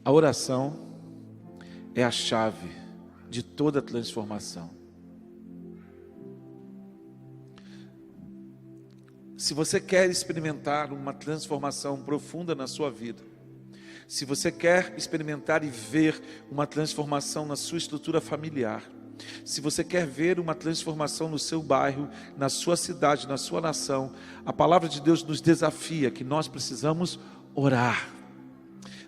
A oração é a chave de toda transformação. Se você quer experimentar uma transformação profunda na sua vida, se você quer experimentar e ver uma transformação na sua estrutura familiar, se você quer ver uma transformação no seu bairro, na sua cidade, na sua nação, a palavra de Deus nos desafia que nós precisamos orar.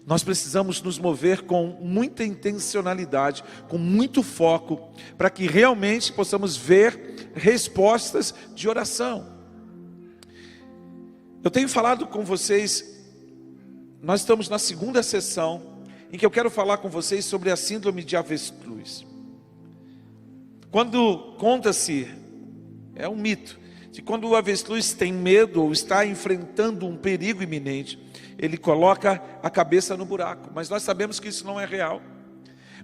Nós precisamos nos mover com muita intencionalidade, com muito foco, para que realmente possamos ver respostas de oração. Eu tenho falado com vocês, nós estamos na segunda sessão, em que eu quero falar com vocês sobre a síndrome de avestruz. Quando conta-se, é um mito, de quando o avestruz tem medo ou está enfrentando um perigo iminente, ele coloca a cabeça no buraco, mas nós sabemos que isso não é real.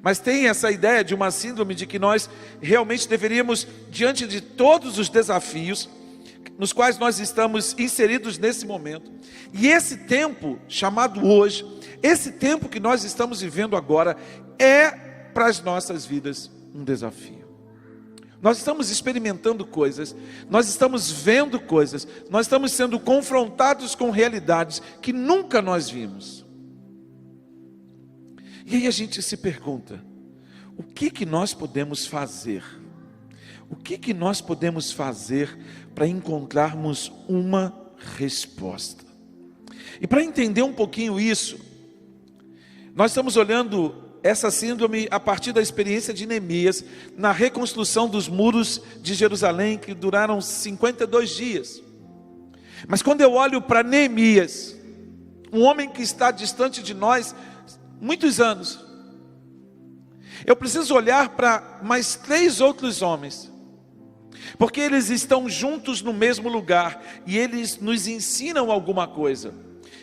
Mas tem essa ideia de uma síndrome de que nós realmente deveríamos, diante de todos os desafios nos quais nós estamos inseridos nesse momento, e esse tempo chamado hoje, esse tempo que nós estamos vivendo agora, é para as nossas vidas um desafio. Nós estamos experimentando coisas, nós estamos vendo coisas, nós estamos sendo confrontados com realidades que nunca nós vimos. E aí a gente se pergunta, o que nós podemos fazer? O que nós podemos fazer para encontrarmos uma resposta? E para entender um pouquinho isso, nós estamos olhando essa síndrome a partir da experiência de Neemias na reconstrução dos muros de Jerusalém, que duraram 52 dias. Mas quando eu olho para Neemias, um homem que está distante de nós muitos anos, eu preciso olhar para mais 3 outros homens, porque eles estão juntos no mesmo lugar e eles nos ensinam alguma coisa.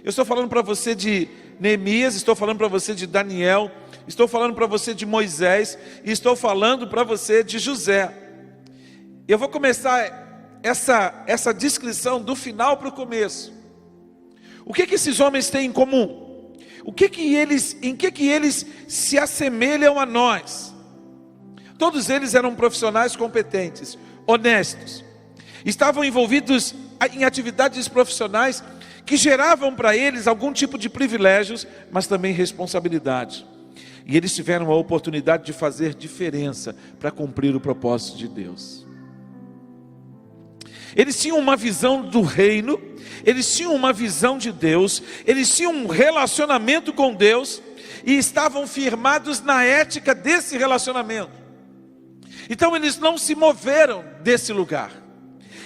Eu estou falando para você de Neemias, estou falando para você de Daniel, estou falando para você de Moisés e estou falando para você de José. Eu vou começar essa descrição do final para o começo. O que esses homens têm em comum? Em que eles se assemelham a nós? Todos eles eram profissionais competentes, honestos, estavam envolvidos em atividades profissionais que geravam para eles algum tipo de privilégios, mas também responsabilidade. E eles tiveram a oportunidade de fazer diferença para cumprir o propósito de Deus. Eles tinham uma visão do reino, eles tinham uma visão de Deus, eles tinham um relacionamento com Deus e estavam firmados na ética desse relacionamento. Então eles não se moveram desse lugar.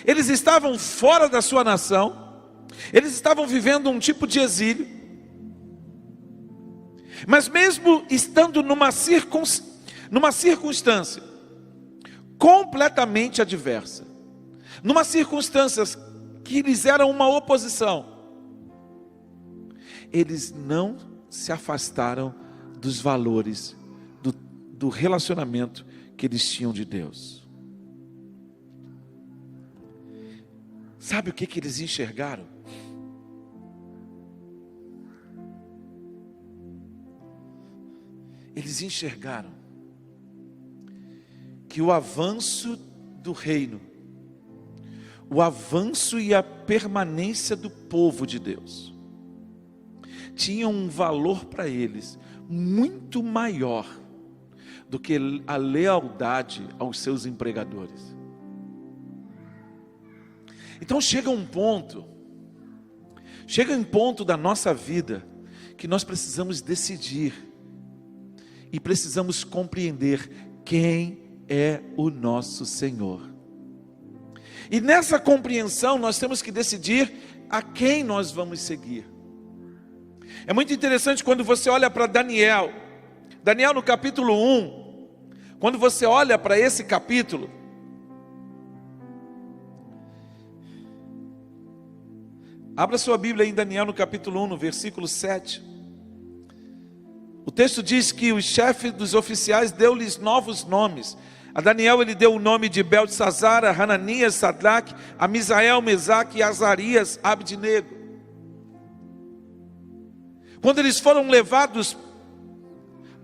Eles estavam fora da sua nação, eles estavam vivendo um tipo de exílio. Mas mesmo estando numa circunstância completamente adversa, numa circunstância que lhes era uma oposição, eles não se afastaram dos valores do relacionamento que eles tinham de Deus. Sabe o que eles enxergaram? Eles enxergaram que o avanço do reino, o avanço e a permanência do povo de Deus, tinham um valor para eles muito maior do que a lealdade aos seus empregadores. Então chega um ponto da nossa vida que nós precisamos decidir e precisamos compreender quem é o nosso Senhor. E nessa compreensão nós temos que decidir a quem nós vamos seguir. É muito interessante quando você olha para Daniel no capítulo 1, quando você olha para esse capítulo, abra sua Bíblia em Daniel no capítulo 1, no versículo 7. O texto diz que o chefe dos oficiais deu-lhes novos nomes. A Daniel ele deu o nome de Beltesazar, a Hananias, Sadraque, a Misael, Mesaque e Azarias, Abdenego. Quando eles foram levados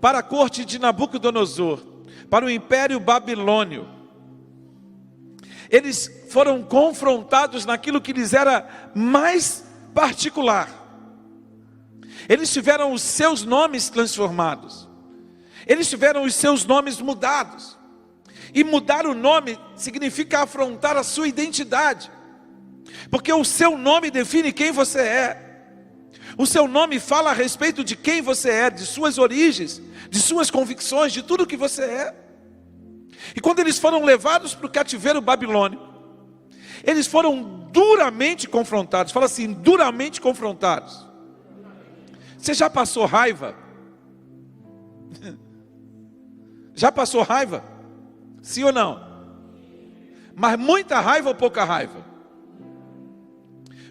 para a corte de Nabucodonosor, para o império babilônio. Eles foram confrontados naquilo que lhes era mais particular. Eles tiveram os seus nomes transformados. Eles tiveram os seus nomes mudados. E mudar o nome significa afrontar a sua identidade. Porque o seu nome define quem você é. O seu nome fala a respeito de quem você é, de suas origens, de suas convicções, de tudo que você é. E quando eles foram levados para o cativeiro babilônico, eles foram duramente confrontados. Fala assim, duramente confrontados. Você já passou raiva? Já passou raiva? Sim ou não? Mas muita raiva ou pouca raiva?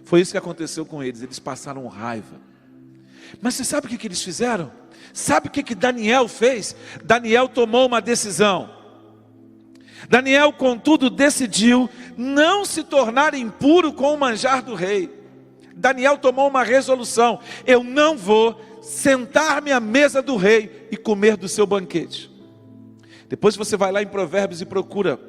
Foi isso que aconteceu com eles. Eles passaram raiva. Mas você sabe o que eles fizeram? Sabe o que Daniel fez? Daniel tomou uma decisão. Daniel, contudo, decidiu não se tornar impuro com o manjar do rei. Daniel tomou uma resolução: eu não vou sentar-me à mesa do rei e comer do seu banquete. Depois você vai lá em Provérbios e procura.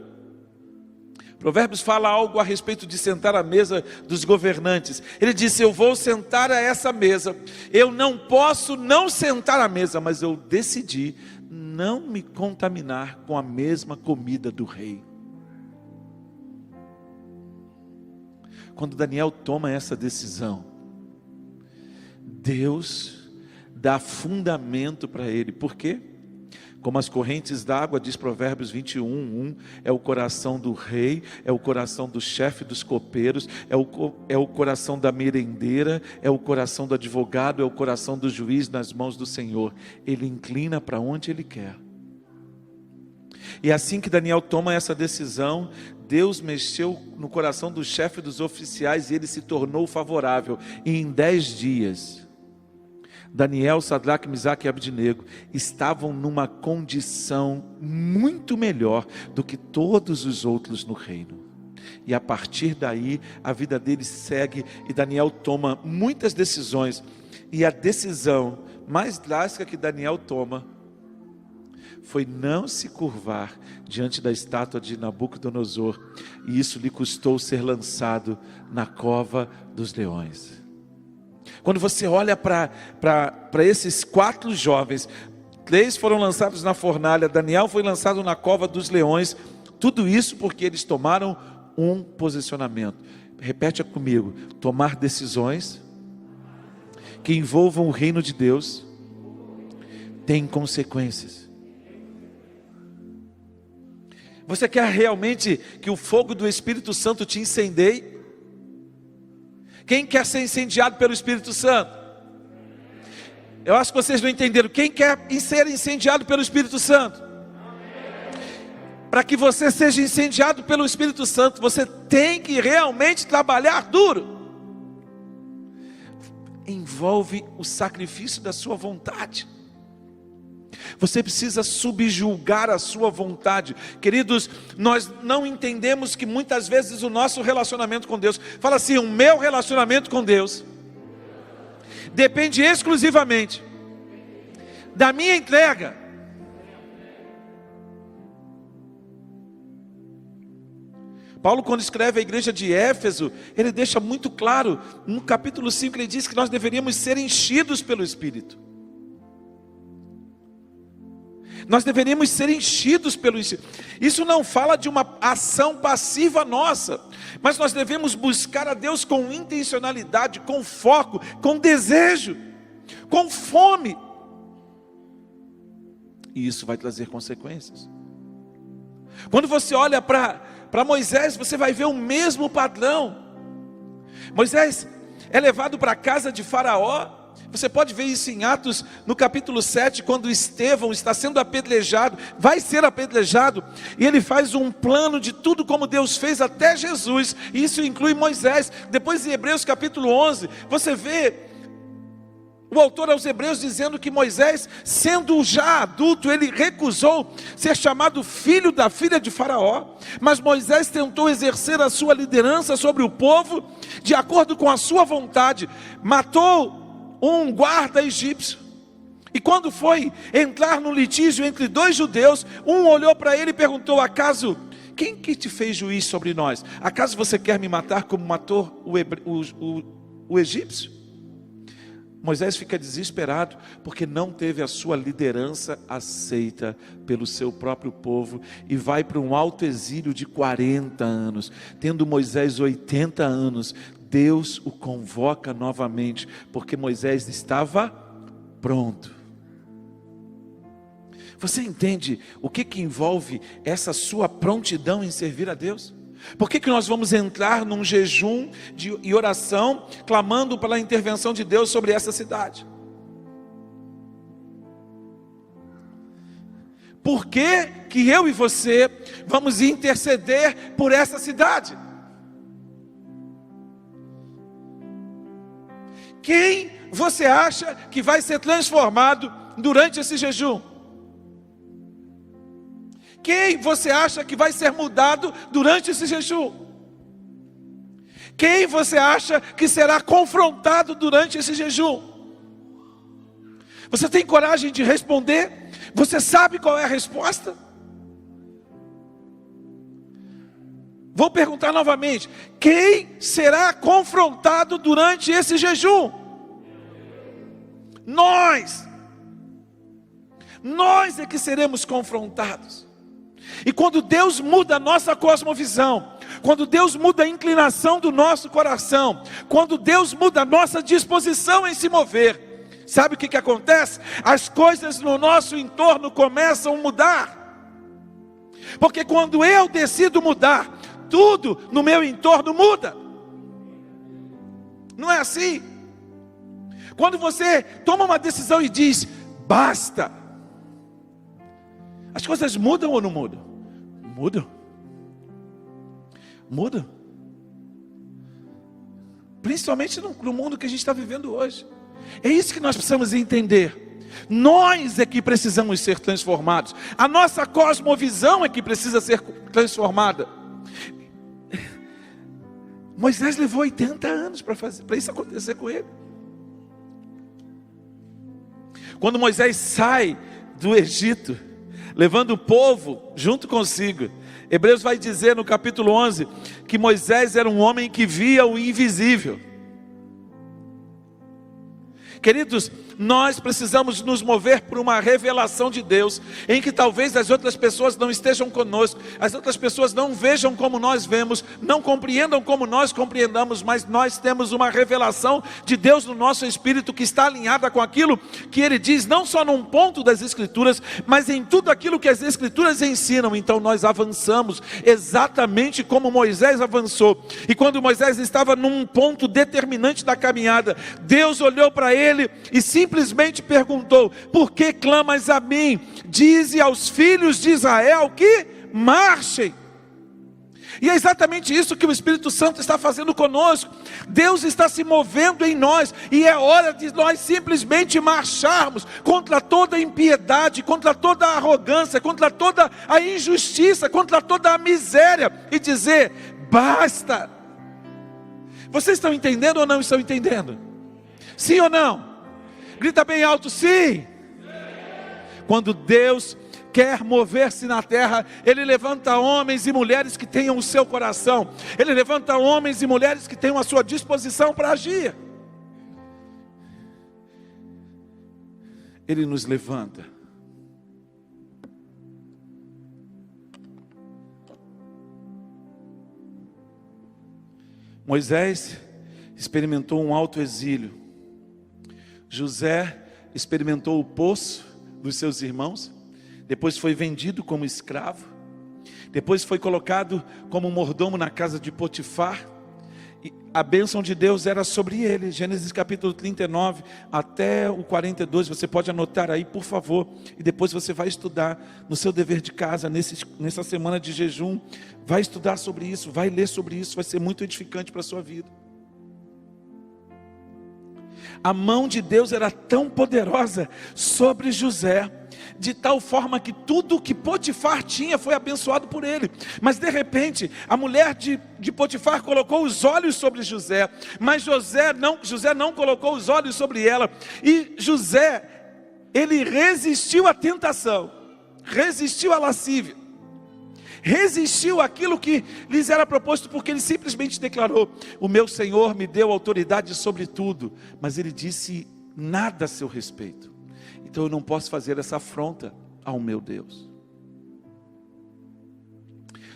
Provérbios fala algo a respeito de sentar à mesa dos governantes. Ele disse: eu vou sentar a essa mesa. Eu não posso não sentar à mesa, mas eu decidi não me contaminar com a mesma comida do rei. Quando Daniel toma essa decisão, Deus dá fundamento para ele. Por quê? Como as correntes d'água, diz Provérbios 21:1, é o coração do rei, é o coração do chefe dos copeiros, é o coração da merendeira, é o coração do advogado, é o coração do juiz nas mãos do Senhor. Ele inclina para onde Ele quer. E assim que Daniel toma essa decisão, Deus mexeu no coração do chefe dos oficiais e ele se tornou favorável. E em 10 dias... Daniel, Sadraque, Misaque e Abdenego estavam numa condição muito melhor do que todos os outros no reino. E a partir daí, a vida deles segue e Daniel toma muitas decisões. E a decisão mais drástica que Daniel toma foi não se curvar diante da estátua de Nabucodonosor. E isso lhe custou ser lançado na cova dos leões. Quando você olha para esses 4 jovens, 3 foram lançados na fornalha, Daniel foi lançado na cova dos leões, tudo isso porque eles tomaram um posicionamento. Repete comigo: tomar decisões que envolvam o reino de Deus tem consequências. Você quer realmente que o fogo do Espírito Santo te incendeie? Quem quer ser incendiado pelo Espírito Santo? Eu acho que vocês não entenderam. Quem quer ser incendiado pelo Espírito Santo? Para que você seja incendiado pelo Espírito Santo, você tem que realmente trabalhar duro. Envolve o sacrifício da sua vontade. Você precisa subjugar a sua vontade. Queridos, nós não entendemos que muitas vezes o nosso relacionamento com Deus, fala assim, o meu relacionamento com Deus depende exclusivamente da minha entrega. Paulo, quando escreve a igreja de Éfeso, ele deixa muito claro, no capítulo 5 ele diz que nós deveríamos ser enchidos pelo Espírito. Nós deveríamos ser enchidos pelo Espírito. Isso não fala de uma ação passiva nossa, mas nós devemos buscar a Deus com intencionalidade, com foco, com desejo, com fome. E isso vai trazer consequências. Quando você olha para Moisés, você vai ver o mesmo padrão. Moisés é levado para a casa de Faraó. Você pode ver isso em Atos, no capítulo 7, quando Estevão está sendo apedrejado, vai ser apedrejado, e ele faz um plano de tudo como Deus fez até Jesus, e isso inclui Moisés. Depois em Hebreus capítulo 11, você vê o autor aos Hebreus dizendo que Moisés, sendo já adulto, ele recusou ser chamado filho da filha de Faraó, mas Moisés tentou exercer a sua liderança sobre o povo, de acordo com a sua vontade, matou um guarda egípcio, E quando foi entrar no litígio entre dois judeus, um olhou para ele e perguntou: acaso, quem que te fez juiz sobre nós? Acaso você quer me matar como matou o egípcio? Moisés fica desesperado, porque não teve a sua liderança aceita pelo seu próprio povo, e vai para um alto exílio de 40 anos. Tendo Moisés 80 anos, Deus o convoca novamente, porque Moisés estava pronto. Você entende o que envolve essa sua prontidão em servir a Deus? Por que nós vamos entrar num jejum e oração, clamando pela intervenção de Deus sobre essa cidade? Por que eu e você vamos interceder por essa cidade? Quem você acha que vai ser transformado durante esse jejum? Quem você acha que vai ser mudado durante esse jejum? Quem você acha que será confrontado durante esse jejum? Você tem coragem de responder? Você sabe qual é a resposta? Vou perguntar novamente: quem será confrontado durante esse jejum? Nós é que seremos confrontados. E quando Deus muda a nossa cosmovisão, quando Deus muda a inclinação do nosso coração, quando Deus muda a nossa disposição em se mover, sabe o que acontece? As coisas no nosso entorno começam a mudar. Porque quando eu decido mudar, tudo no meu entorno muda. Não é assim? Quando você toma uma decisão e diz: basta, as coisas mudam ou não mudam? Mudam. Mudam. Principalmente no mundo que a gente está vivendo hoje. É isso que nós precisamos entender. Nós é que precisamos ser transformados. A nossa cosmovisão é que precisa ser transformada. Moisés levou 80 anos para isso acontecer com ele. Quando Moisés sai do Egito, levando o povo junto consigo, Hebreus vai dizer no capítulo 11, que Moisés era um homem que via o invisível. Queridos, nós precisamos nos mover por uma revelação de Deus, em que talvez as outras pessoas não estejam conosco, as outras pessoas não vejam como nós vemos, não compreendam como nós compreendamos, mas nós temos uma revelação de Deus no nosso espírito, que está alinhada com aquilo que Ele diz, não só num ponto das Escrituras, mas em tudo aquilo que as Escrituras ensinam. Então nós avançamos exatamente como Moisés avançou. E quando Moisés estava num ponto determinante da caminhada, Deus olhou para ele e simplesmente perguntou: por que clamas a mim? Dize aos filhos de Israel que marchem. E é exatamente isso que o Espírito Santo está fazendo conosco. Deus está se movendo em nós, e é hora de nós simplesmente marcharmos contra toda a impiedade, contra toda a arrogância, contra toda a injustiça, contra toda a miséria, e dizer: basta. Vocês estão entendendo ou não estão entendendo? Sim ou não? Grita bem alto: sim. Quando Deus quer mover-se na terra, Ele levanta homens e mulheres que tenham o seu coração. Ele levanta homens e mulheres que tenham a sua disposição para agir. Ele nos levanta. Moisés experimentou um alto exílio. José experimentou o poço dos seus irmãos. Depois foi vendido como escravo. Depois foi colocado como mordomo na casa de Potifar. E a bênção de Deus era sobre ele. Gênesis capítulo 39 até o 42. Você pode anotar aí, por favor. E depois você vai estudar no seu dever de casa, nessa semana de jejum. Vai estudar sobre isso, vai ler sobre isso. Vai ser muito edificante para a sua vida. A mão de Deus era tão poderosa sobre José, de tal forma que tudo que Potifar tinha foi abençoado por ele. Mas de repente, a mulher de Potifar colocou os olhos sobre José, mas José não colocou os olhos sobre ela. E José ele resistiu à tentação, resistiu à lascívia, resistiu àquilo que lhes era proposto, porque ele simplesmente declarou: o meu Senhor me deu autoridade sobre tudo, mas ele disse nada a seu respeito, então eu não posso fazer essa afronta ao meu Deus.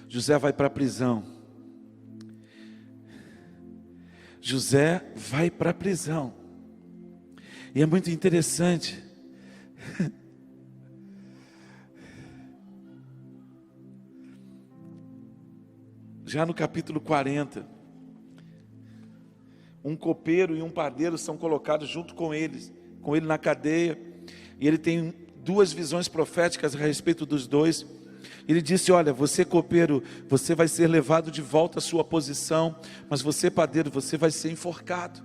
José vai para a prisão, José vai para a prisão, e é muito interessante, já no capítulo 40, um copeiro e um padeiro são colocados junto com ele na cadeia, e ele tem duas visões proféticas a respeito dos dois. Ele disse: olha, você copeiro, você vai ser levado de volta à sua posição, mas você padeiro, você vai ser enforcado.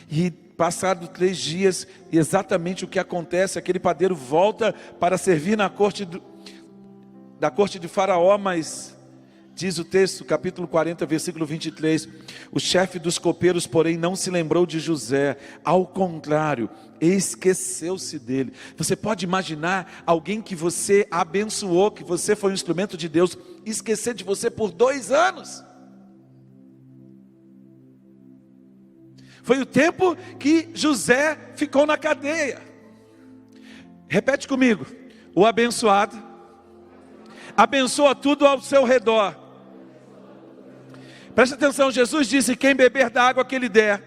E passado 3 dias, exatamente o que acontece, aquele padeiro volta para servir na corte da corte de Faraó, mas diz o texto, capítulo 40, versículo 23, o chefe dos copeiros, porém, não se lembrou de José, ao contrário, esqueceu-se dele. Você pode imaginar alguém que você abençoou, que você foi um instrumento de Deus, esquecer de você por 2 anos? Foi o tempo que José ficou na cadeia. Repete comigo: o abençoado abençoa tudo ao seu redor. Presta atenção, Jesus disse: quem beber da água que ele der,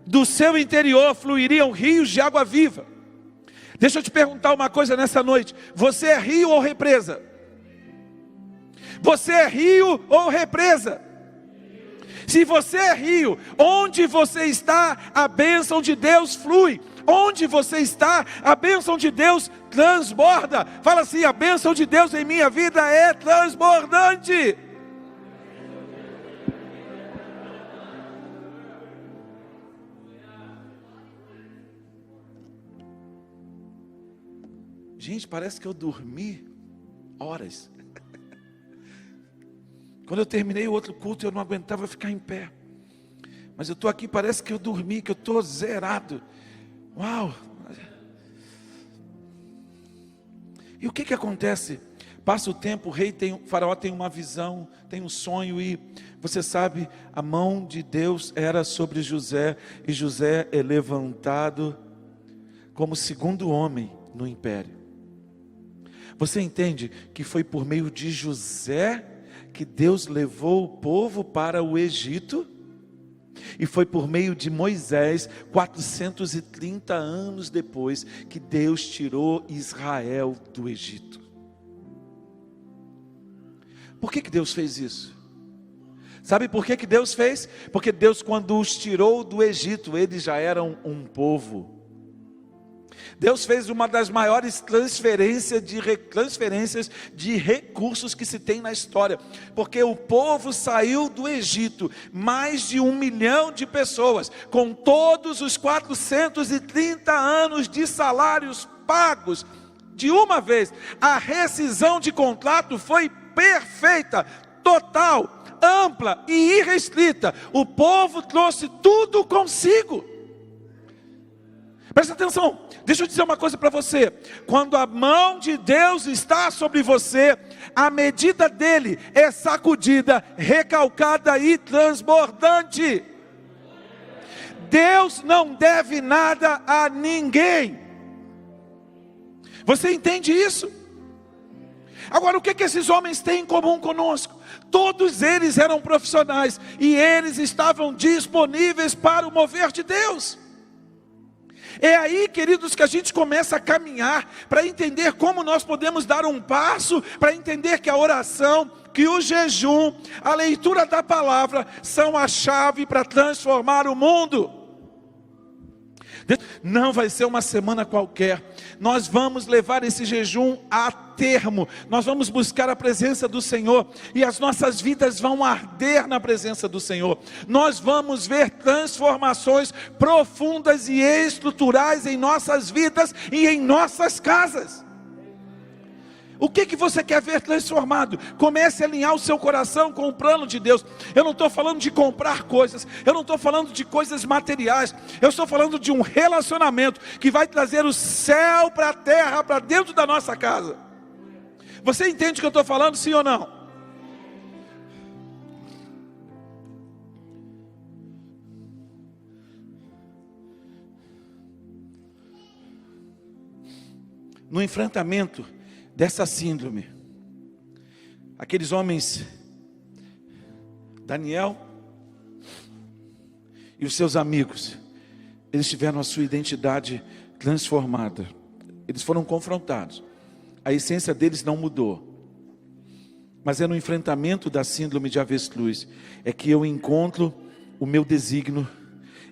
do seu interior fluiriam rios de água viva. Deixa eu te perguntar uma coisa nessa noite: você é rio ou represa? Você é rio ou represa? Se você é rio, onde você está, a bênção de Deus flui. Onde você está, a bênção de Deus transborda. Fala assim: a bênção de Deus em minha vida é transbordante. Gente, parece que eu dormi horas. Quando eu terminei o outro culto, eu não aguentava ficar em pé. Mas eu estou aqui, parece que eu dormi, que eu estou zerado. Uau! E o que acontece? Passa o tempo, o faraó tem uma visão, tem um sonho, e você sabe, a mão de Deus era sobre José, e José é levantado como segundo homem no império. Você entende que foi por meio de José que Deus levou o povo para o Egito? E foi por meio de Moisés, 430 anos depois, que Deus tirou Israel do Egito. Por que Deus fez isso? Sabe por que Deus fez? Porque Deus, quando os tirou do Egito, eles já eram um povo. Deus fez uma das maiores transferências de recursos que se tem na história, porque o povo saiu do Egito, mais de 1 milhão de pessoas, com todos os 430 anos de salários pagos, de uma vez. A rescisão de contrato foi perfeita, total, ampla e irrestrita. O povo trouxe tudo consigo. Presta atenção, deixa eu dizer uma coisa para você: quando a mão de Deus está sobre você, a medida dele é sacudida, recalcada e transbordante. Deus não deve nada a ninguém. Você entende isso? Agora, o que esses homens têm em comum conosco? Todos eles eram profissionais, e eles estavam disponíveis para o mover de Deus. É aí, queridos, que a gente começa a caminhar para entender como nós podemos dar um passo, para entender que a oração, que o jejum, a leitura da palavra são a chave para transformar o mundo. Não vai ser uma semana qualquer, nós vamos levar esse jejum a termo, nós vamos buscar a presença do Senhor, e as nossas vidas vão arder na presença do Senhor. Nós vamos ver transformações profundas e estruturais em nossas vidas e em nossas casas. O que você quer ver transformado? Comece a alinhar o seu coração com o plano de Deus. Eu não estou falando de comprar coisas, eu não estou falando de coisas materiais, eu estou falando de um relacionamento que vai trazer o céu para a terra, para dentro da nossa casa. Você entende o que eu estou falando, sim ou não? No enfrentamento dessa síndrome, aqueles homens, Daniel e os seus amigos, eles tiveram a sua identidade transformada. Eles foram confrontados. A essência deles não mudou. Mas é no enfrentamento da síndrome de avestruz é que eu encontro o meu desígnio,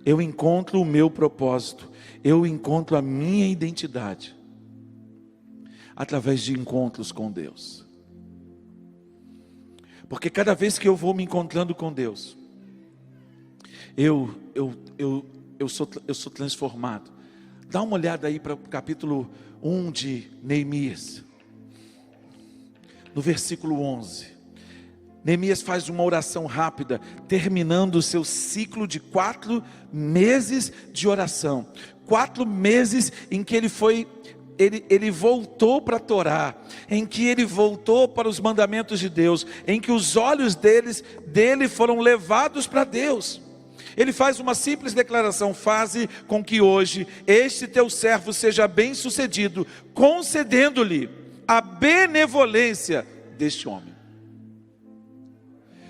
eu encontro o meu propósito, eu encontro a minha identidade. Através de encontros com Deus. Porque cada vez que eu vou me encontrando com Deus, eu sou transformado. Dá uma olhada aí para o capítulo 1 de Neemias. No versículo 11. Neemias faz uma oração rápida, terminando o seu ciclo de 4 meses de oração. 4 meses em que ele voltou para a Torá, em que ele voltou para os mandamentos de Deus, em que os olhos dele foram levados para Deus. Ele faz uma simples declaração: faze com que hoje este teu servo seja bem sucedido, concedendo-lhe a benevolência deste homem.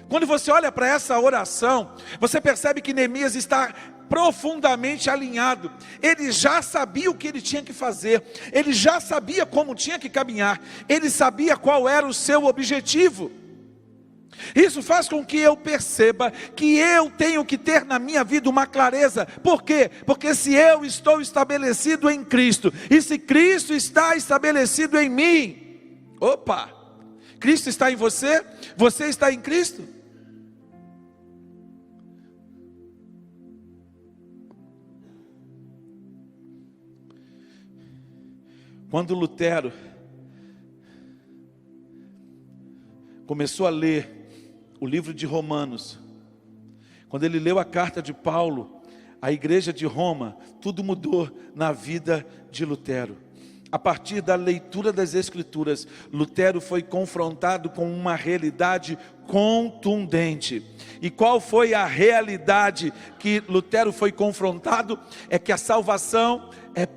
Quando você olha para essa oração, você percebe que Neemias está profundamente alinhado. Ele já sabia o que ele tinha que fazer, ele já sabia como tinha que caminhar, ele sabia qual era o seu objetivo. Isso faz com que eu perceba que eu tenho que ter na minha vida uma clareza. Por quê? Porque se eu estou estabelecido em Cristo, e se Cristo está estabelecido em mim, Cristo está em você, você está em Cristo. Quando Lutero começou a ler o livro de Romanos, quando ele leu a carta de Paulo à igreja de Roma, tudo mudou na vida de Lutero. A partir da leitura das Escrituras, Lutero foi confrontado com uma realidade contundente. E qual foi a realidade que Lutero foi confrontado? É que a salvação é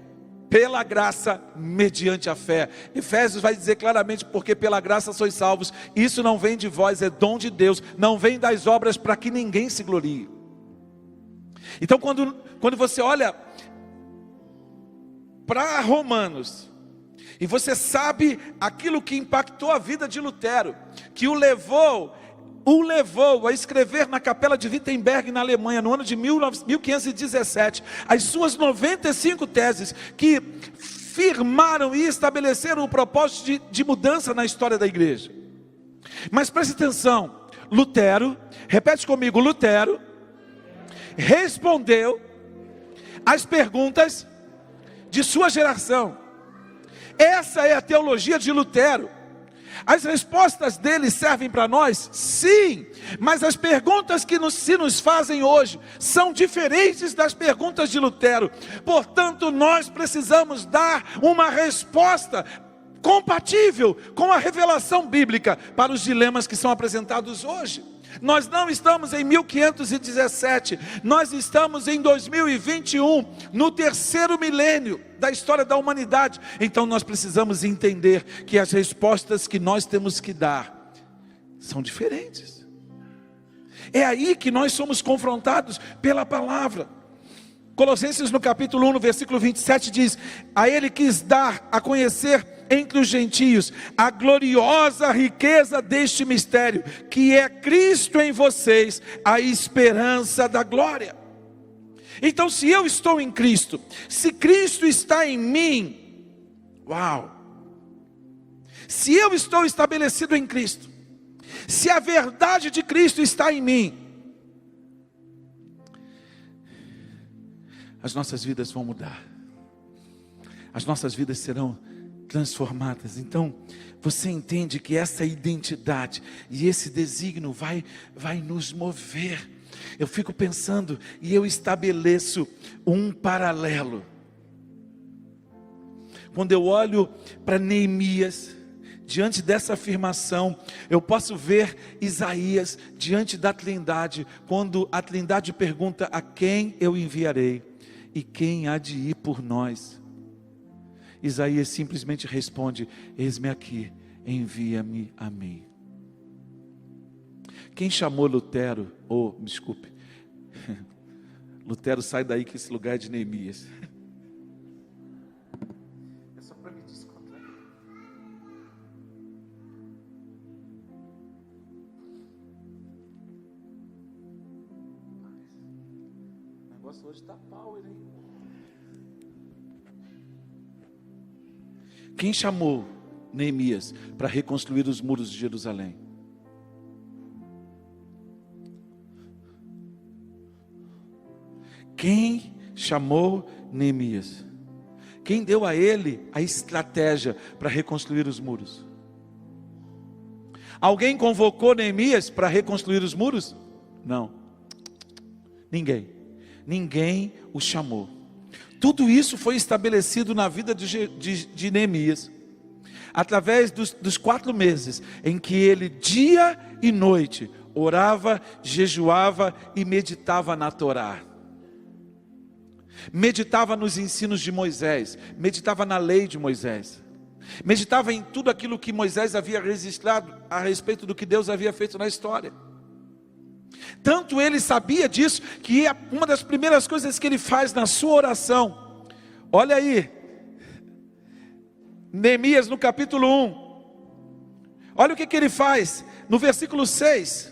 pela graça, mediante a fé. Efésios vai dizer claramente: porque pela graça sois salvos. Isso não vem de vós, é dom de Deus. Não vem das obras para que ninguém se glorie. Então quando você olha para Romanos, e você sabe aquilo que impactou a vida de Lutero, que o levou a escrever na capela de Wittenberg, na Alemanha, no ano de 1517, as suas 95 teses, que firmaram e estabeleceram o propósito de mudança na história da igreja. Mas preste atenção, Lutero, repete comigo, Lutero respondeu às perguntas de sua geração. Essa é a teologia de Lutero. As respostas dele servem para nós? Sim, mas as perguntas que se nos fazem hoje são diferentes das perguntas de Lutero. Portanto, nós precisamos dar uma resposta compatível com a revelação bíblica para os dilemas que são apresentados hoje. Nós não estamos em 1517, nós estamos em 2021, no 3º milênio da história da humanidade. Então nós precisamos entender que as respostas que nós temos que dar são diferentes. É aí que nós somos confrontados pela palavra. Colossenses no capítulo 1, no versículo 27 diz: a ele quis dar a conhecer entre os gentios a gloriosa riqueza deste mistério, que é Cristo em vocês, a esperança da glória. Então, se eu estou em Cristo, se Cristo está em mim, se eu estou estabelecido em Cristo, se a verdade de Cristo está em mim, as nossas vidas vão mudar, as nossas vidas serão transformadas. Então, você entende que essa identidade e esse desígnio vai nos mover. Eu fico pensando e eu estabeleço um paralelo. Quando eu olho para Neemias, diante dessa afirmação, eu posso ver Isaías diante da Trindade, quando a Trindade pergunta: a quem eu enviarei? E quem há de ir por nós? Isaías simplesmente responde: eis-me aqui, envia-me a mim. Quem chamou Lutero, Lutero sai daí que esse lugar é de Neemias. É só para me descontrair. O negócio hoje está power, hein? Quem chamou Neemias para reconstruir os muros de Jerusalém? Quem chamou Neemias? Quem deu a ele a estratégia para reconstruir os muros? Alguém convocou Neemias para reconstruir os muros? Não. Ninguém o chamou. Tudo isso foi estabelecido na vida de Neemias, através dos 4 meses, em que ele dia e noite orava, jejuava e meditava na Torá. Meditava nos ensinos de Moisés, meditava na lei de Moisés, meditava em tudo aquilo que Moisés havia registrado a respeito do que Deus havia feito na história. Tanto ele sabia disso, que uma das primeiras coisas que ele faz na sua oração, olha aí, Neemias no capítulo 1, olha o que ele faz, no versículo 6,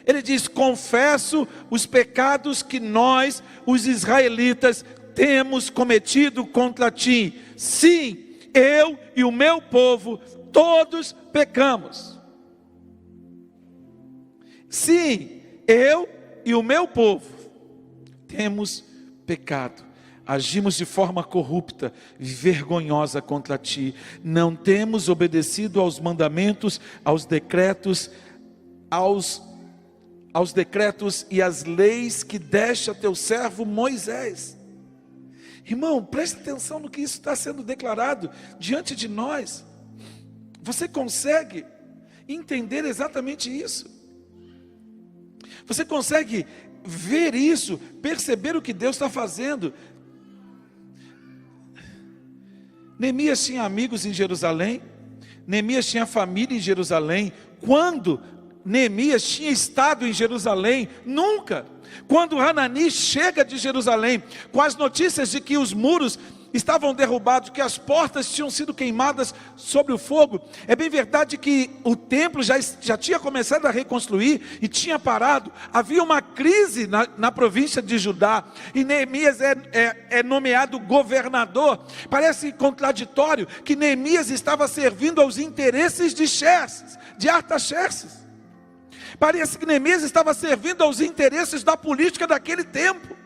ele diz: confesso os pecados que nós, os israelitas, temos cometido contra ti. Sim, eu e o meu povo, todos pecamos. Sim, eu e o meu povo temos pecado. Agimos de forma corrupta, vergonhosa contra ti. Não temos obedecido aos mandamentos, aos decretos e às leis que deste a teu servo Moisés. Irmão, preste atenção no que isso está sendo declarado diante de nós. Você consegue entender exatamente isso? Você consegue ver isso, perceber o que Deus está fazendo? Neemias tinha amigos em Jerusalém, Neemias tinha família em Jerusalém. Quando Neemias tinha estado em Jerusalém? Nunca. Quando Hanani chega de Jerusalém com as notícias de que os muros estavam derrubados, que as portas tinham sido queimadas sobre o fogo, é bem verdade que o templo já tinha começado a reconstruir e tinha parado. Havia uma crise na província de Judá, e Neemias é nomeado governador. Parece contraditório que Neemias estava servindo aos interesses de Artaxerxes. Parece que Neemias estava servindo aos interesses da política daquele tempo.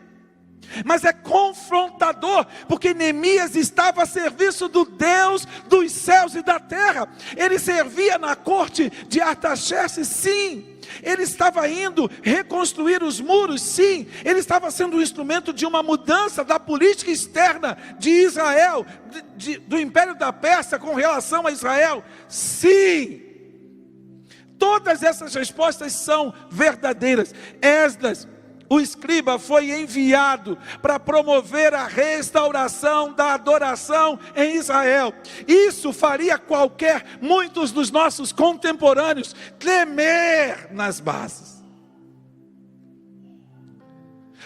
Mas é confrontador, porque Neemias estava a serviço do Deus dos céus e da terra. Ele servia na corte de Artaxerxes, sim. Ele estava indo reconstruir os muros, sim. Ele estava sendo um instrumento de uma mudança da política externa de Israel, do Império da Pérsia com relação a Israel, sim. Todas essas respostas são verdadeiras. Esdras, o escriba, foi enviado para promover a restauração da adoração em Israel. Isso faria muitos dos nossos contemporâneos tremer nas bases.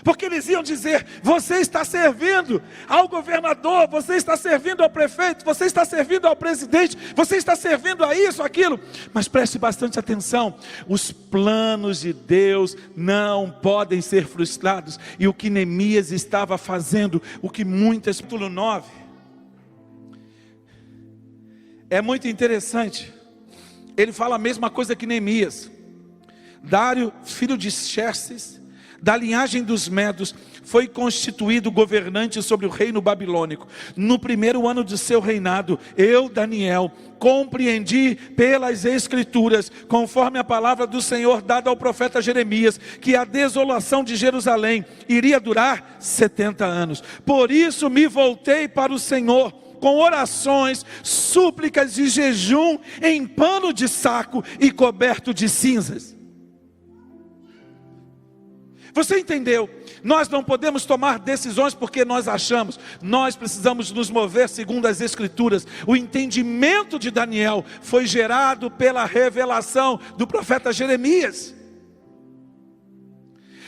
Porque eles iam dizer: você está servindo ao governador, você está servindo ao prefeito, você está servindo ao presidente, você está servindo a isso, aquilo. Mas preste bastante atenção: os planos de Deus não podem ser frustrados. E o que Neemias estava fazendo, capítulo 9, é muito interessante. Ele fala a mesma coisa que Neemias. Dário, filho de Xerxes, da linhagem dos Medos, foi constituído governante sobre o reino babilônico. No primeiro ano de seu reinado, eu, Daniel, compreendi pelas Escrituras, conforme a palavra do Senhor dada ao profeta Jeremias, que a desolação de Jerusalém iria durar 70 anos. Por isso me voltei para o Senhor, com orações, súplicas e jejum, em pano de saco e coberto de cinzas. Você entendeu? Nós não podemos tomar decisões porque nós achamos. Nós precisamos nos mover segundo as Escrituras. O entendimento de Daniel foi gerado pela revelação do profeta Jeremias.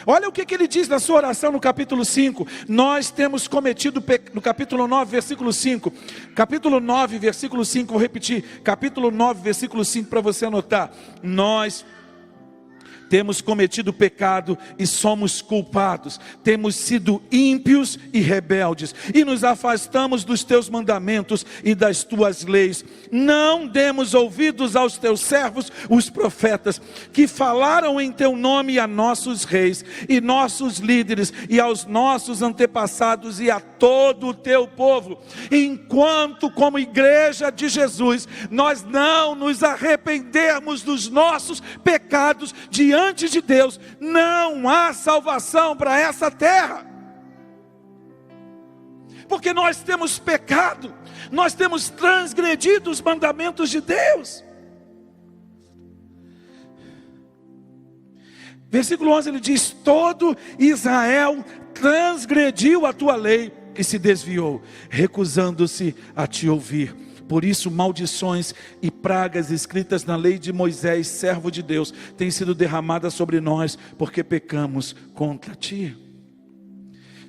Olha o que ele diz na sua oração no capítulo 5. Nós temos cometido, no capítulo 9, versículo 5. Capítulo 9, versículo 5, vou repetir. Capítulo 9, versículo 5, para você anotar. Nós temos cometido pecado e somos culpados, temos sido ímpios e rebeldes, e nos afastamos dos teus mandamentos e das tuas leis. Não demos ouvidos aos teus servos, os profetas, que falaram em teu nome a nossos reis, e nossos líderes, e aos nossos antepassados, e a todo o teu povo. Enquanto como igreja de Jesus, nós não nos arrependermos dos nossos pecados diante de Deus, não há salvação para essa terra. Porque nós temos pecado, nós temos transgredido os mandamentos de Deus. Versículo 11 ele diz: todo Israel transgrediu a tua lei e se desviou, recusando-se a te ouvir. Por isso maldições e pragas escritas na lei de Moisés, servo de Deus, têm sido derramadas sobre nós, porque pecamos contra ti.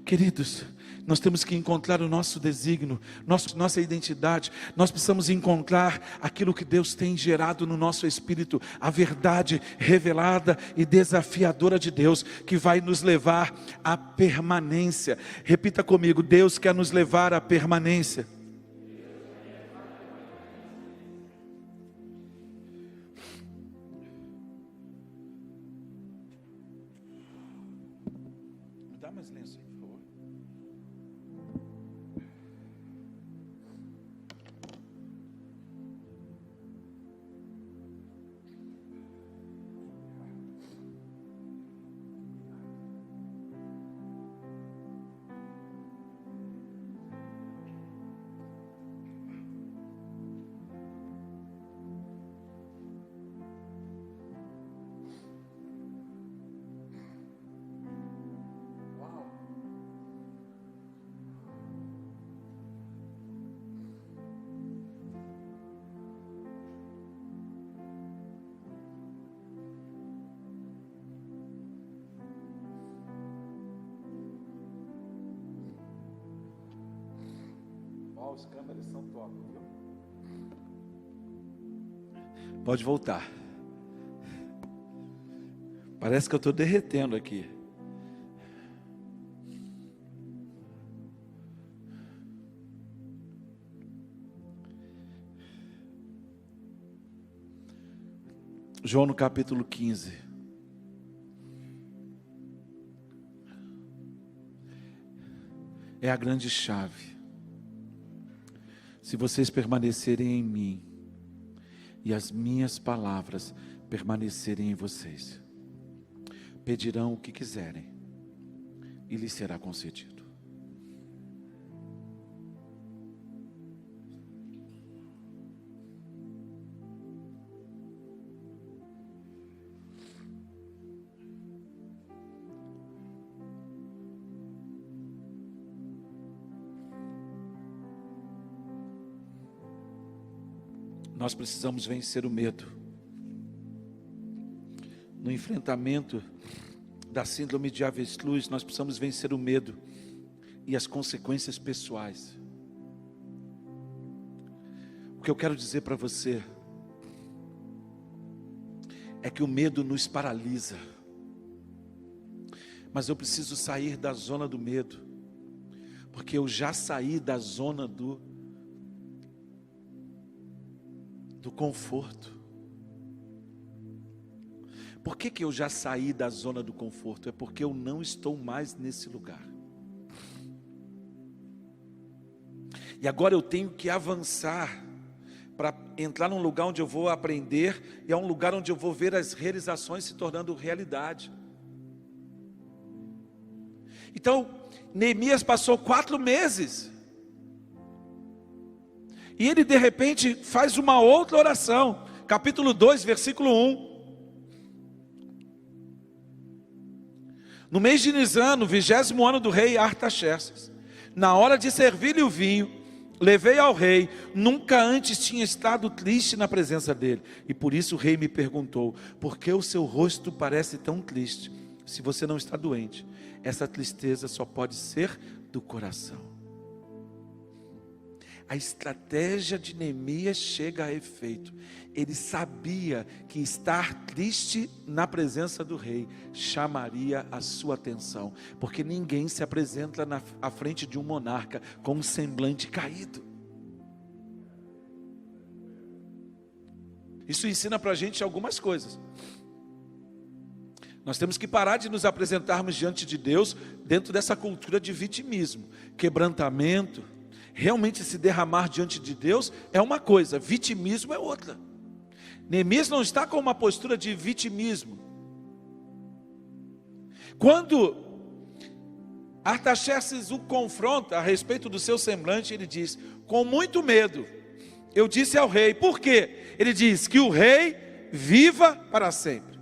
Queridos, nós temos que encontrar o nosso desígnio, nossa identidade. Nós precisamos encontrar aquilo que Deus tem gerado no nosso espírito, a verdade revelada e desafiadora de Deus, que vai nos levar à permanência. Repita comigo: Deus quer nos levar à permanência. Me dá mais lenço aí, por favor. As câmeras são top, viu? Pode voltar. Parece que eu estou derretendo aqui. João no capítulo 15. É a grande chave. Se vocês permanecerem em mim, e as minhas palavras permanecerem em vocês, pedirão o que quiserem, e lhes será concedido. Nós precisamos vencer o medo. No enfrentamento da síndrome de avestruz, nós precisamos vencer o medo e as consequências pessoais. O que eu quero dizer para você é que o medo nos paralisa. Mas eu preciso sair da zona do medo, porque eu já saí da zona do conforto. Por que eu já saí da zona do conforto? É porque eu não estou mais nesse lugar. E agora eu tenho que avançar para entrar num lugar onde eu vou aprender, e é um lugar onde eu vou ver as realizações se tornando realidade. Então, Neemias passou 4 meses, e ele de repente faz uma outra oração, capítulo 2, versículo 1. No mês de Nisan, no 20º ano do rei Artaxerxes, na hora de servir-lhe o vinho, levei ao rei, nunca antes tinha estado triste na presença dele, e por isso o rei me perguntou: por que o seu rosto parece tão triste, se você não está doente? Essa tristeza só pode ser do coração. A estratégia de Neemias chega a efeito. Ele sabia que estar triste na presença do rei chamaria a sua atenção, porque ninguém se apresenta à frente de um monarca com um semblante caído. Isso ensina para a gente algumas coisas. Nós temos que parar de nos apresentarmos diante de Deus dentro dessa cultura de vitimismo, quebrantamento. Realmente se derramar diante de Deus é uma coisa, vitimismo é outra. Neemias não está com uma postura de vitimismo. Quando Artaxerxes o confronta a respeito do seu semblante, ele diz: com muito medo eu disse ao rei. Por quê? Ele diz: que o rei viva para sempre.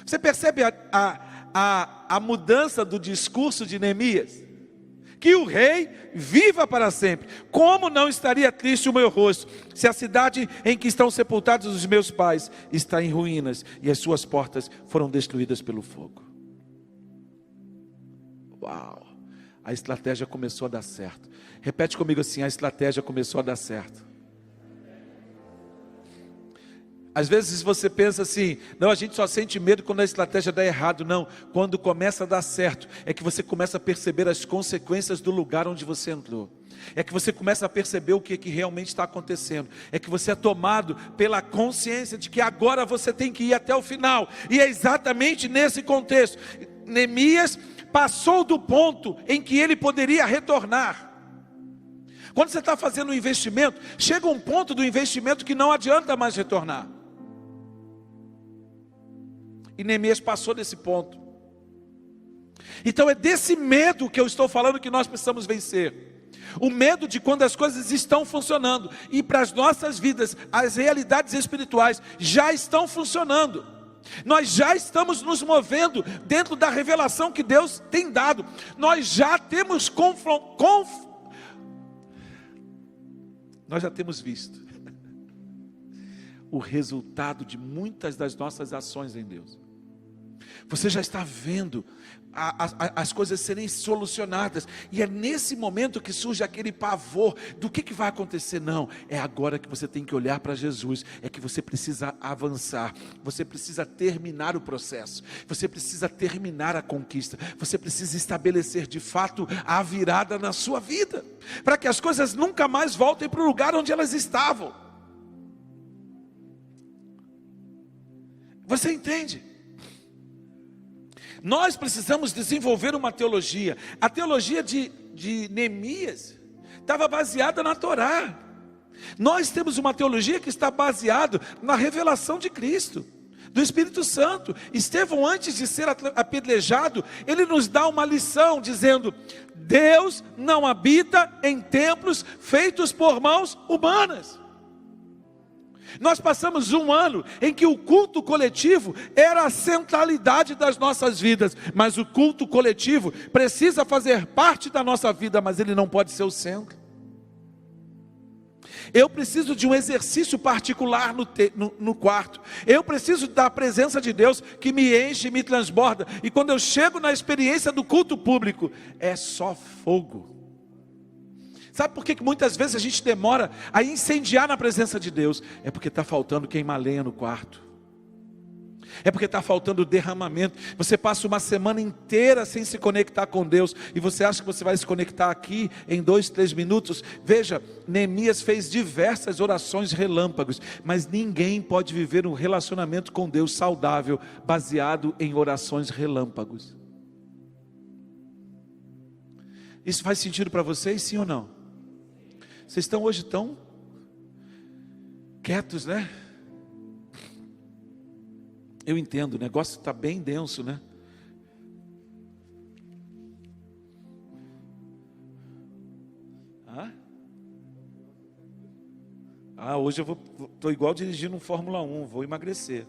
Você percebe a mudança do discurso de Neemias? Que o rei viva para sempre. Como não estaria triste o meu rosto, se a cidade em que estão sepultados os meus pais está em ruínas, e as suas portas foram destruídas pelo fogo. Uau! A estratégia começou a dar certo. Repete comigo assim: a estratégia começou a dar certo. Às vezes você pensa assim: não, a gente só sente medo quando a estratégia dá errado. Não, quando começa a dar certo, é que você começa a perceber as consequências do lugar onde você entrou. É que você começa a perceber o que realmente está acontecendo. É que você é tomado pela consciência de que agora você tem que ir até o final. E é exatamente nesse contexto. Neemias passou do ponto em que ele poderia retornar. Quando você está fazendo um investimento, chega um ponto do investimento que não adianta mais retornar. E Neemias passou desse ponto. Então é desse medo que eu estou falando que nós precisamos vencer. O medo de quando as coisas estão funcionando. E para as nossas vidas, as realidades espirituais já estão funcionando. Nós já estamos nos movendo dentro da revelação que Deus tem dado. Nós já temos nós já temos visto o resultado de muitas das nossas ações em Deus. Você já está vendo as coisas serem solucionadas, e é nesse momento que surge aquele pavor do que vai acontecer. Não, é agora que você tem que olhar para Jesus, é que você precisa avançar, você precisa terminar o processo, você precisa terminar a conquista, você precisa estabelecer de fato a virada na sua vida, para que as coisas nunca mais voltem para o lugar onde elas estavam. Você entende? Nós precisamos desenvolver uma teologia. A teologia de Neemias estava baseada na Torá. Nós temos uma teologia que está baseada na revelação de Cristo, do Espírito Santo. Estevão, antes de ser apedrejado, ele nos dá uma lição dizendo: Deus não habita em templos feitos por mãos humanas. Nós passamos um ano em que o culto coletivo era a centralidade das nossas vidas, mas o culto coletivo precisa fazer parte da nossa vida, mas ele não pode ser o centro. Eu preciso de um exercício particular no quarto. Eu preciso da presença de Deus que me enche e me transborda. E quando eu chego na experiência do culto público, é só fogo. Sabe por que muitas vezes a gente demora a incendiar na presença de Deus? É porque está faltando queimar lenha no quarto. é porque está faltando derramamento. Você passa uma semana inteira sem se conectar com Deus, e você acha que você vai se conectar aqui em 2, 3 minutos? Veja, Neemias fez diversas orações relâmpagos, mas ninguém pode viver um relacionamento com Deus saudável baseado em orações relâmpagos. Isso faz sentido para vocês, sim ou não? Vocês estão hoje tão quietos, né? Eu entendo, o negócio está bem denso, né? Hoje eu estou igual dirigindo um Fórmula 1, vou emagrecer.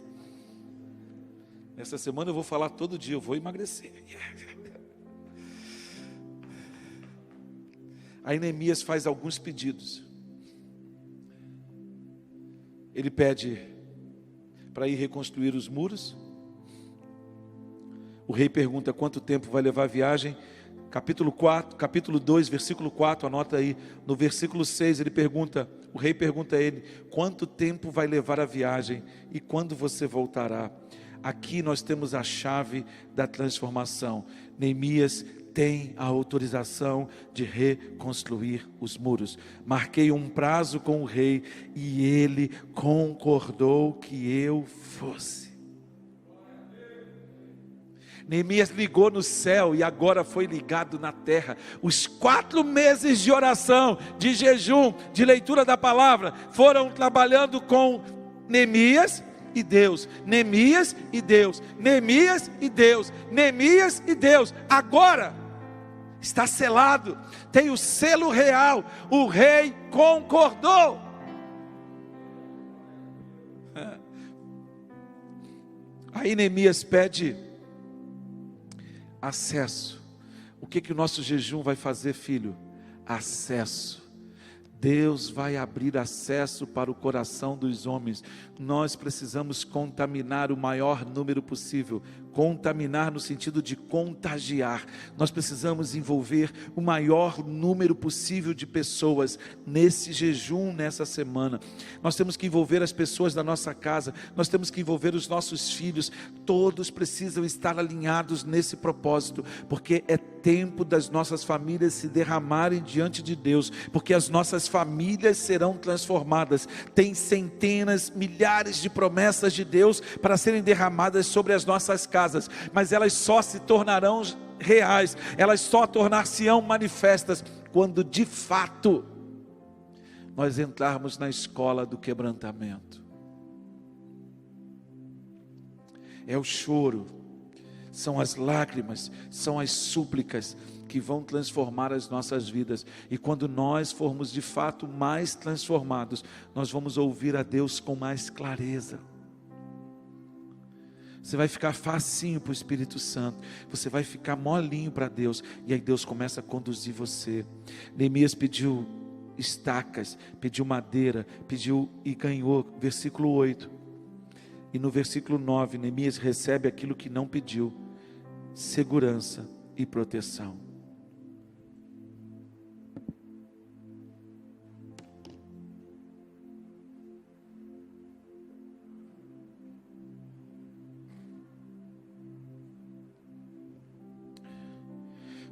Essa semana eu vou falar todo dia, eu vou emagrecer. Aí Neemias faz alguns pedidos. Ele pede para ir reconstruir os muros. O rei pergunta quanto tempo vai levar a viagem. Capítulo 2, versículo 4, anota aí. No versículo 6 o rei pergunta a ele, quanto tempo vai levar a viagem e quando você voltará? Aqui nós temos a chave da transformação. Neemias tem a autorização de reconstruir os muros. Marquei um prazo com o rei e ele concordou que eu fosse. Neemias ligou no céu e agora foi ligado na terra. Os 4 meses de oração, de jejum, de leitura da palavra, foram trabalhando com Neemias e Deus, Neemias e Deus, Neemias e Deus, Neemias e Deus. Agora está selado, tem o selo real, o rei concordou. Aí Neemias pede acesso. O que o nosso jejum vai fazer, filho? Acesso. Deus vai abrir acesso para o coração dos homens. Nós precisamos contaminar o maior número possível. Contaminar no sentido de contagiar. Nós precisamos envolver o maior número possível de pessoas nesse jejum, nessa semana. Nós temos que envolver as pessoas da nossa casa, nós temos que envolver os nossos filhos. Todos precisam estar alinhados nesse propósito, porque é tempo das nossas famílias se derramarem diante de Deus, porque as nossas famílias serão transformadas. Tem centenas, milhares de promessas de Deus para serem derramadas sobre as nossas casas, mas elas só se tornarão reais, elas só tornar-se-ão manifestas quando de fato nós entrarmos na escola do quebrantamento. É o choro, são as lágrimas, são as súplicas que vão transformar as nossas vidas. E quando nós formos de fato mais transformados, nós vamos ouvir a Deus com mais clareza. Você vai ficar facinho para o Espírito Santo, você vai ficar molinho para Deus, e aí Deus começa a conduzir você. Neemias pediu estacas, pediu madeira, pediu e ganhou, versículo 8. E no versículo 9, Neemias recebe aquilo que não pediu: segurança e proteção.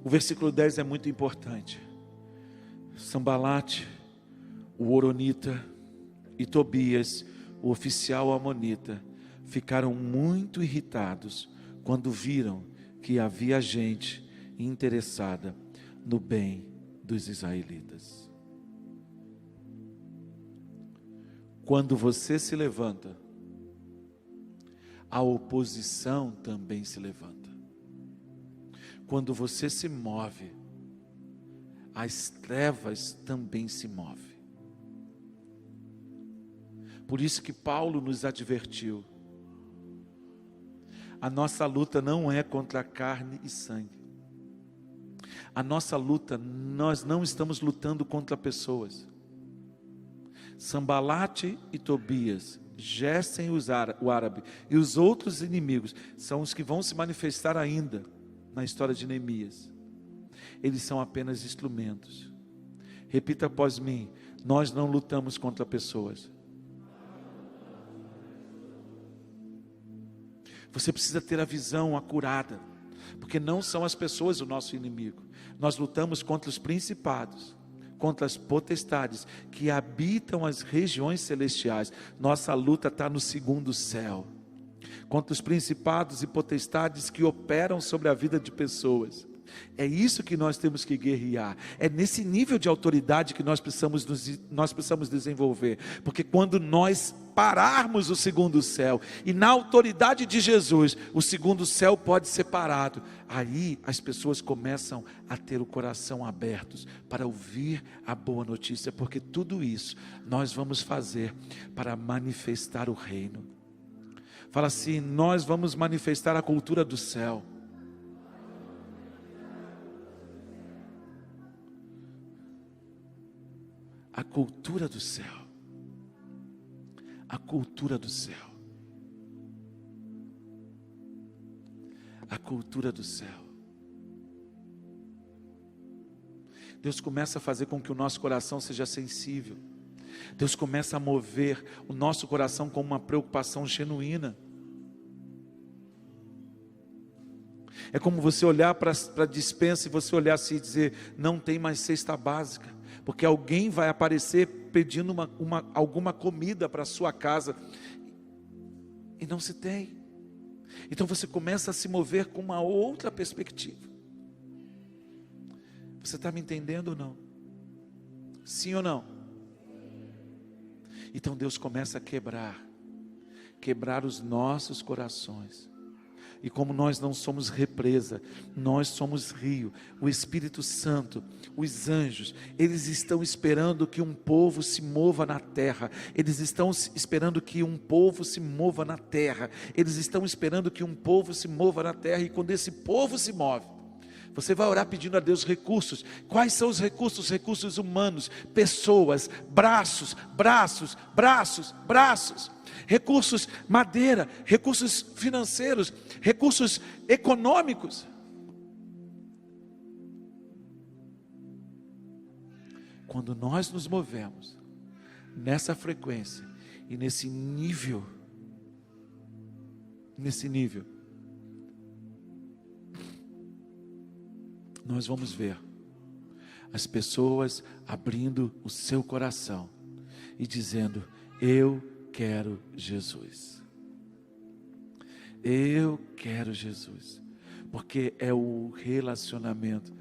O versículo 10 é muito importante. Sambalate, o horonita, e Tobias, o oficial amonita, ficaram muito irritados quando viram que havia gente interessada no bem dos israelitas. Quando você se levanta, a oposição também se levanta. Quando você se move, as trevas também se movem. Por isso que Paulo nos advertiu: a nossa luta não é contra carne e sangue. A nossa luta, nós não estamos lutando contra pessoas. Sambalate e Tobias, Gésem o árabe e os outros inimigos são os que vão se manifestar ainda na história de Neemias. Eles são apenas instrumentos. Repita após mim: nós não lutamos contra pessoas. Você precisa ter a visão acurada, porque não são as pessoas o nosso inimigo. Nós lutamos contra os principados, contra as potestades que habitam as regiões celestiais. Nossa luta está no segundo céu, contra os principados e potestades que operam sobre a vida de pessoas. É isso que nós temos que guerrear. É nesse nível de autoridade que nós precisamos desenvolver. Porque quando nós pararmos o segundo céu, e na autoridade de Jesus, o segundo céu pode ser parado, aí as pessoas começam a ter o coração aberto para ouvir a boa notícia. Porque tudo isso nós vamos fazer para manifestar o reino. Fala assim: nós vamos manifestar a cultura do céu. A cultura do céu. A cultura do céu. A cultura do céu. Deus começa a fazer com que o nosso coração seja sensível. Deus começa a mover o nosso coração com uma preocupação genuína. É como você olhar para a despensa e você olhar assim e dizer: não tem mais cesta básica. Porque alguém vai aparecer pedindo alguma comida para a sua casa, e não se tem. Então você começa a se mover com uma outra perspectiva. Você está me entendendo ou não? Sim ou não? Então Deus começa a quebrar os nossos corações. E como nós não somos represa, nós somos rio. O Espírito Santo, os anjos, eles estão esperando que um povo se mova na terra. Eles estão esperando que um povo se mova na terra. Eles estão esperando que um povo se mova na terra. E quando esse povo se move, você vai orar pedindo a Deus recursos. Quais são os recursos? Recursos humanos, pessoas, braços. Recursos madeira, recursos financeiros, recursos econômicos. Quando nós nos movemos nessa frequência e nesse nível, nós vamos ver as pessoas abrindo o seu coração e dizendo: eu quero Jesus. Eu quero Jesus. Porque é o relacionamento.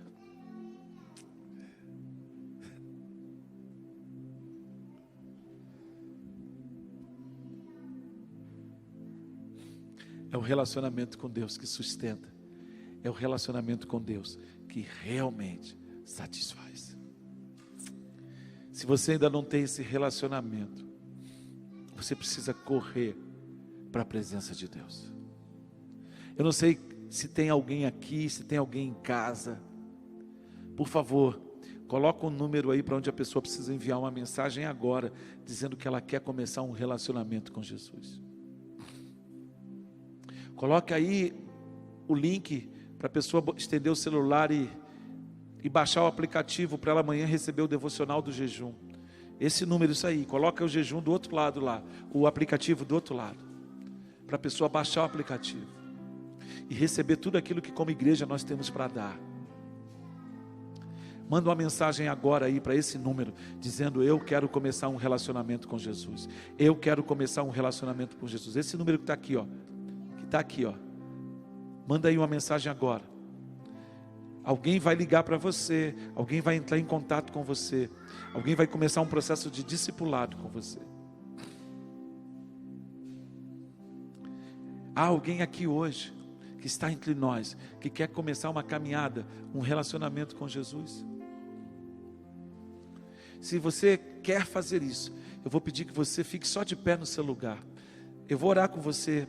É o relacionamento com Deus que sustenta. É o relacionamento com Deus que realmente satisfaz. Se você ainda não tem esse relacionamento, você precisa correr para a presença de Deus. Eu não sei se tem alguém aqui, se tem alguém em casa. Por favor, coloca um número aí para onde a pessoa precisa enviar uma mensagem agora, dizendo que ela quer começar um relacionamento com Jesus. Coloque aí o link para a pessoa estender o celular e baixar o aplicativo para ela amanhã receber o devocional do jejum. Esse número, isso aí, coloca o jejum do outro lado lá, o aplicativo do outro lado, para a pessoa baixar o aplicativo e receber tudo aquilo que como igreja nós temos para dar. Manda uma mensagem agora aí para esse número, dizendo: eu quero começar um relacionamento com Jesus. Eu quero começar um relacionamento com Jesus. Esse número que está aqui, ó, manda aí uma mensagem agora. Alguém vai ligar para você, alguém vai entrar em contato com você, alguém vai começar um processo de discipulado com você. Há alguém aqui hoje que está entre nós, que quer começar uma caminhada, um relacionamento com Jesus. Se você quer fazer isso, eu vou pedir que você fique só de pé no seu lugar. Eu vou orar com você.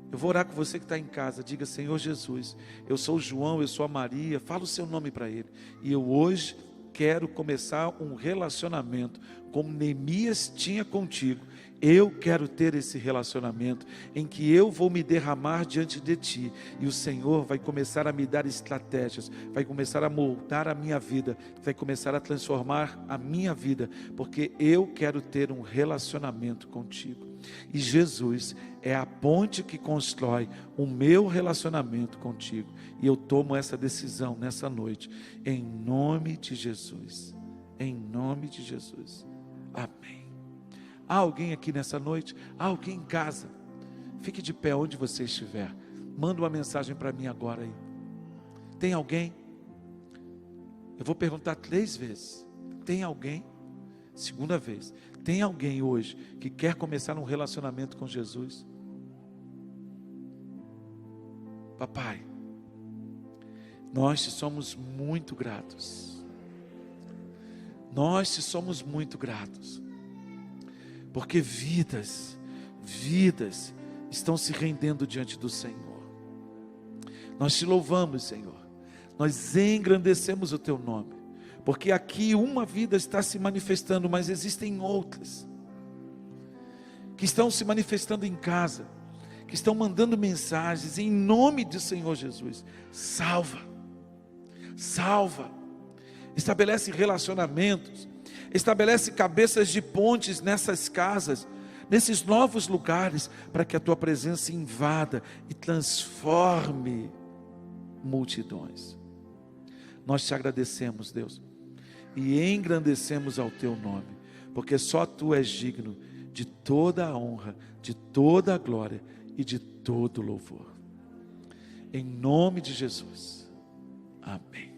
Eu vou orar com você que está em casa. Diga: Senhor Jesus, eu sou o João, eu sou a Maria. Fala o seu nome para ele. E eu hoje quero começar um relacionamento como Neemias tinha contigo. Eu quero ter esse relacionamento em que eu vou me derramar diante de ti, e o Senhor vai começar a me dar estratégias, vai começar a moldar a minha vida, vai começar a transformar a minha vida, porque eu quero ter um relacionamento contigo. E Jesus é a ponte que constrói o meu relacionamento contigo. E eu tomo essa decisão nessa noite, em nome de Jesus. Em nome de Jesus. Amém. Há alguém aqui nessa noite? Há alguém em casa? Fique de pé onde você estiver. Manda uma mensagem para mim agora aí. Tem alguém? Eu vou perguntar 3 vezes. Tem alguém? Segunda vez. Tem alguém hoje que quer começar um relacionamento com Jesus? Papai, nós te somos muito gratos. Nós te somos muito gratos. Porque vidas estão se rendendo diante do Senhor. Nós te louvamos, Senhor. Nós engrandecemos o teu nome. Porque aqui uma vida está se manifestando, mas existem outras que estão se manifestando em casa, que estão mandando mensagens em nome do Senhor Jesus. Salva, estabelece relacionamentos, estabelece cabeças de pontes nessas casas, nesses novos lugares, para que a tua presença invada e transforme multidões. Nós te agradecemos, Deus, e engrandecemos ao teu nome, porque só tu és digno de toda a honra, de toda a glória e de todo o louvor. Em nome de Jesus. Amém.